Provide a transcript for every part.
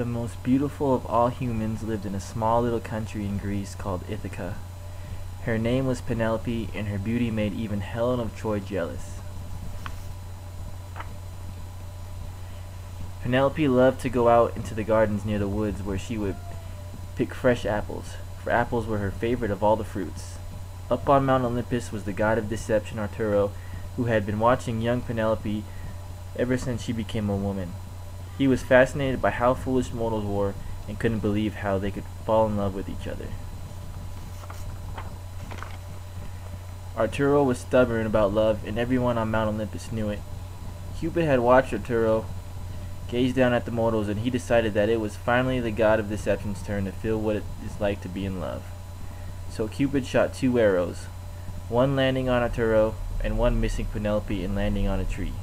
The most beautiful of all humans lived in a small little country in Greece called Ithaca. Her name was Penelope, and her beauty made even Helen of Troy jealous. Penelope loved to go out into the gardens near the woods where she would pick fresh apples, for apples were her favorite of all the fruits. Up on Mount Olympus was the god of deception Arturo, who had been watching young Penelope ever since she became a woman. He was fascinated by how foolish mortals were and couldn't believe how they could fall in love with each other. Arturo was stubborn about love, and everyone on Mount Olympus knew it. Cupid had watched Arturo gaze down at the mortals, and he decided that it was finally the god of deception's turn to feel what it is like to be in love. So Cupid shot 2 arrows, one landing on Arturo and one missing Penelope and landing on a tree.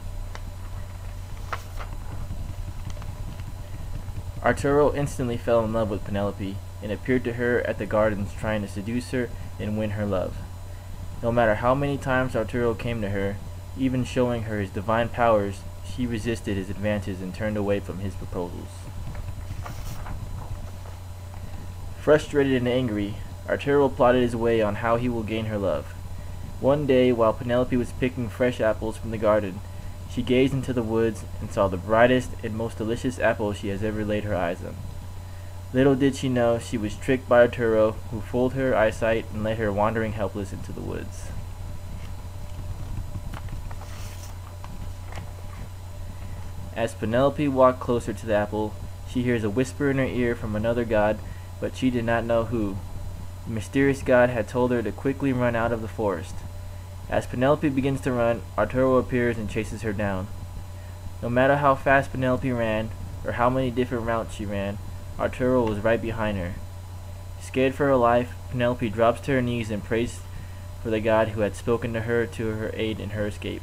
Arturo instantly fell in love with Penelope and appeared to her at the gardens trying to seduce her and win her love. No matter how many times Arturo came to her, even showing her his divine powers, she resisted his advances and turned away from his proposals. Frustrated and angry, Arturo plotted his way on how he will gain her love. One day, while Penelope was picking fresh apples from the garden, she gazed into the woods and saw the brightest and most delicious apple she has ever laid her eyes on. Little did she know she was tricked by Arturo, who fooled her eyesight and led her wandering helpless into the woods. As Penelope walked closer to the apple, she hears a whisper in her ear from another god, but she did not know who. The mysterious god had told her to quickly run out of the forest. As Penelope begins to run, Arturo appears and chases her down. No matter how fast Penelope ran, or how many different routes she ran, Arturo was right behind her. Scared for her life, Penelope drops to her knees and prays for the god who had spoken to her aid in her escape.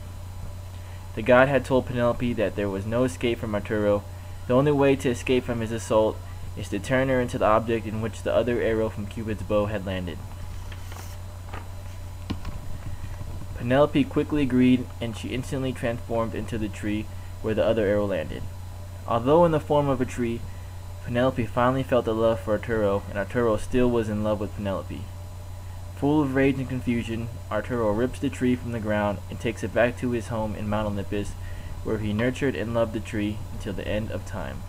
The god had told Penelope that there was no escape from Arturo. The only way to escape from his assault is to turn her into the object in which the other arrow from Cupid's bow had landed. Penelope quickly agreed, and she instantly transformed into the tree where the other arrow landed. Although in the form of a tree, Penelope finally felt the love for Arturo, and Arturo still was in love with Penelope. Full of rage and confusion, Arturo rips the tree from the ground and takes it back to his home in Mount Olympus, where he nurtured and loved the tree until the end of time.